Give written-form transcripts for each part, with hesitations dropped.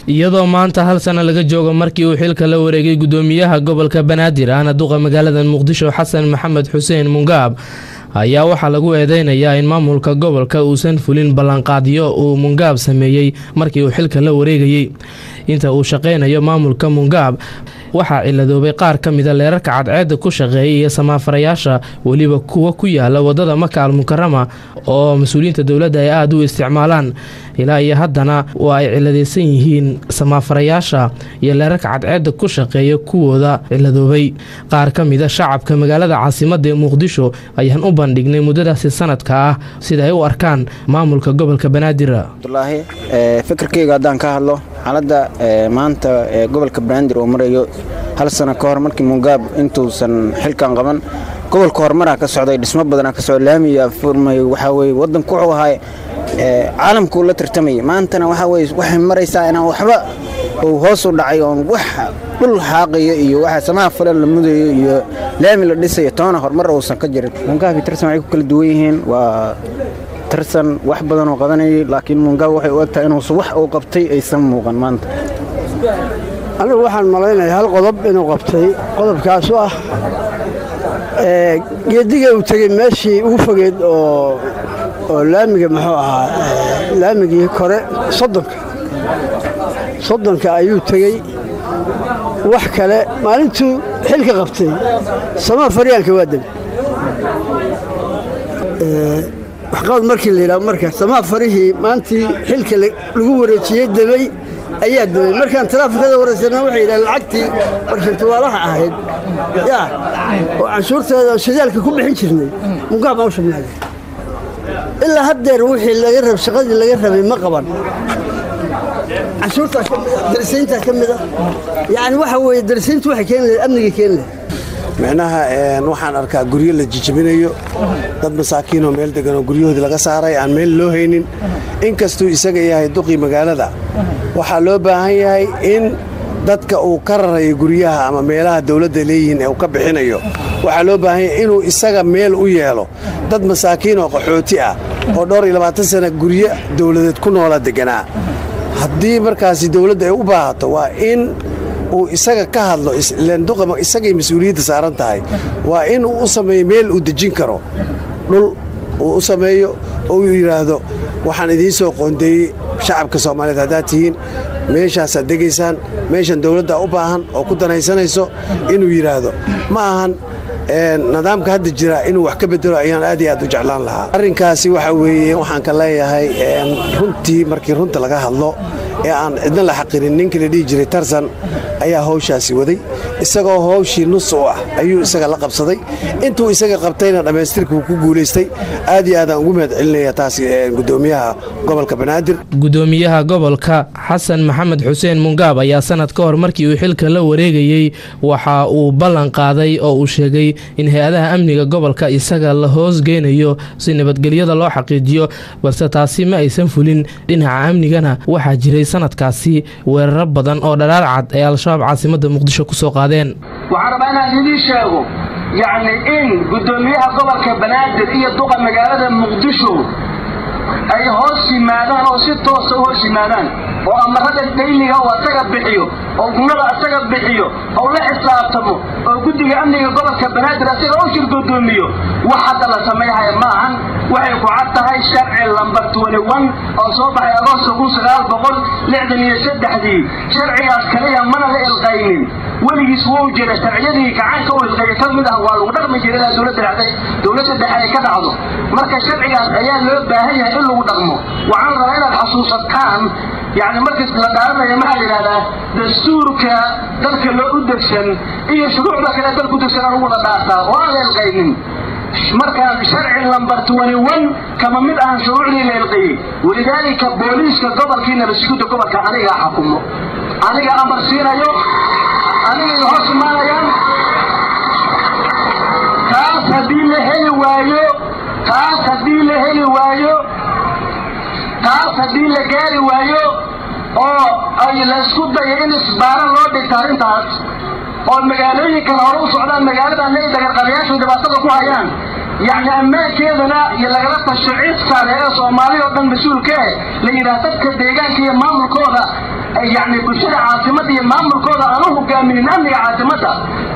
iyadoo maanta hal sano laga joogo markii uu xilka la wareegay gudoomiyaha gobolka Banaadir ahna duqa magaalada Muqdisho Xasan Maxamed Xuseen Mungaab ayaa waxaa lagu eedeynayaa in maamulka gobolka uusan fulin ballanqaadyo uu Mungaab sameeyay markii uu xilka la wareegayay inta uu shaqeynayo maamulka Mungaab waxaa ciladoobay qaar ka mid ah leerarka cadceed ku shaqeeyay iyo samaafarayaasha waliba kuwa ku yaala wadada Maka al-Mukarrama oo mas'uuliyiinta dawladda ay aad u isticmaalaan ilaa iyo haddana waa ay ciladeysan yihiin samaafarayaasha iyo leerarka cadceed ku shaqeeya kuwooda ciladoobay qaar ka mid ah shacabka magaalada caasimadda Muqdisho ayaan u bandhignay muddadaasi sanadka ah sida ay u arkaan maamulka gobolka Banaadir. Abdullaahi fikirkayga hadaan ka hadlo xaaladda maanta gobolka Banaadir oo marayo hal sano ka hor markii Mungaab intuusan xilkan qaban gobolka horumar ka socday dhismo badan ka soo laamiya furmay waxa way wadanku wuxuu ahaa caalamku la tartamay maantana waxa way waxay maraysaa inaan waxba oo hoos u dhacay oo wax dhul xaaqayo iyo waxa samaha fulan la mudayo iyo laami la dhisay toona horumar uusan ka jirin Mungaab tartan ay ku kala duwan yihiin waa tartan wax badan oo qabanay laakiin Mungaab waxay u egtahay inuu wax uu qabtay aysan muuqan maanta أنا واحد ملايين هالقضب إنه قبتي قضب كاسوة جدية وتجي ماشي وفقد أو لامج محوها لامج يكره صدق كأيو تجي وحكى له ما أنتو حلك قبتي سما فريان كوادم وحقاد مركز اللي لا مركز سما فريه ما أنتي حلك الجورة يدبي أياد مركان ترافق هذا ورثنا وحي إلى العقتي مركان توارح عهد يا وعشورت شذلك كل حنشرني مقام أوش من هذا إلا هدي روحي اللي يقرب شغل اللي يقرب المقبر عشورت درسين تكمل يعني واحد درسين توحي كين الأمن كين معناها waxaan arkaa guriyo la jijibinayo dad masaakiin oo meel degan oo guriyahooda laga saaray aan meel loo haynin inkastoo isaga yahay duqi magaalada waxa loo baahan yahay in dadka uu ka rarayo guriyaha ama meelaha dawladda leeyihiin ee uu ka bixinayo waxa loo baahan yahay inuu isaga meel u yeelo dad masaakiin oo qaxooti ah oo dhowr iyo 20 sano guriyo dawladeed ku nool deganaa haddii markaas dawladda ay u baahato waa in uu isaga ka hadlo ilaan duqa isaga mas'uuliyadda saaran tahay waa in uu sameeyo meel uu dejin karo dhul uu sameeyo oo yiraahdo waxaan idin soo qoondeeyay shacabka Soomaaliyeed hadaa tihiin meeshaas degaysaan meeshan dawladda u baahan oo ku danaysanayso inuu yiraahdo ma ahan nidaamka hadda jira inuu wax ka bedelo ayaan aad iyo aad u jeclaan lahaa arrinkaasi waxa weeye waxaan ka leeyahay runtii markii runta laga hadlo ee aan cidna la xaqirin ninka la dhigi jiray Tarsan ayaa hawshaasi waday isagoo hawshii nus oo ah ayuu isaga la qabsaday intuu isaga qabtayna dhameystirku ku guuleystay aad iyo aad aan ugu mahad celinayaa taasi gudoomiyaha gobolka Banaadir gudoomiyaha gobolka Xasan Maxamed Xuseen Mungaab ayaa sanad ka hor markii uu xilka la wareegayay waxa uu ballan qaaday oo uu sheegay in hay'adaha amniga gobolka isaga la hoos geynayo si nabadgelyada loo xaqiijiyo balse taasi ma aysan fulin dhinaca amnigana waxa jiray sanadkaasi weerar badan oo dhalaal cad ay al-shabaab caasimadda Muqdisho ku soo qaadeen waxaan rabaa inaan idin sheego yani in gudoomiyaha gobolka Banaadir iyo duqa magaalada Muqdisho ay hoos yimaadaan oo si toos ah hoos yimaadaan oo amarada dayliga oo asaga bixiyo oo gumada asaga bixiyo oo la xisaabtamo oo gudiga amniga gobolka Banaadir asaga oo shir gudoomiyo waxa la sameeyahay maahan waxay ku cad tahay sharci lambar 21 oo soo baxay Agoosto 1963 sharcigaas kaliya mana la ilqaynin waligiis wuu jiray sharciyadii gacanka oo ilqaysan mid ah waa lagu dhaqmi jiray dawladda dhexe ka dhacdo marka sharcigaas ayaa loo baahan yahay in lagu dhaqmo waxaan rabaa inaad xasuusataan يعني مركز لقارنا يا محل هذا دستور كذلك لو أدرسن إيه شروع ذاك ذلك أدرسن هو الداتا ولا الغيرين مركز شرع لمبر 21 كما من أهم شروع للغي ولذلك بوليس كقبل كنا بسكوت قبل كعليها حكمه عليها أمر سيرا يوم عليها الهوس مالا يوم كاس دين هلي وايو كاس دين هلي وايو taas hadii la gaari waayo oo ay la isku dayo in isbaara loo dhigto intaas oo magaalooyinka hore u socdaan magaalada ay dagar qabiyaashu dhibaatada ku hayaan يعني أما كذا يلقى تشعير سارة Soomaaliya oo dhan mas'uulka la yiraahdo dadka deegaanka iyo maamulkooda يعني بشرة عاصمة المامور كذا أنا هو جامين أمني عاصمة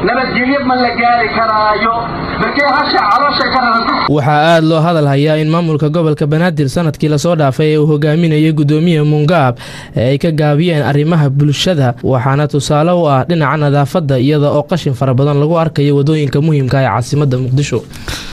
نبت جليب من لجاري كرايو بكي هشة على شكرا. waxaa aad loo hadal hayaa in maamulka gobolka Banaadir sanadkii la soo dhaafay uu hogaaminayay gudoomiyaha Mungaab ay ka gaabiyeen arrimaha bulshada waxaana tusaale u ah dhinaca nadaafadda iyada oo qashin fara badan lagu arkayo wadooyinka muhiimka ah ee caasimadda Muqdisho.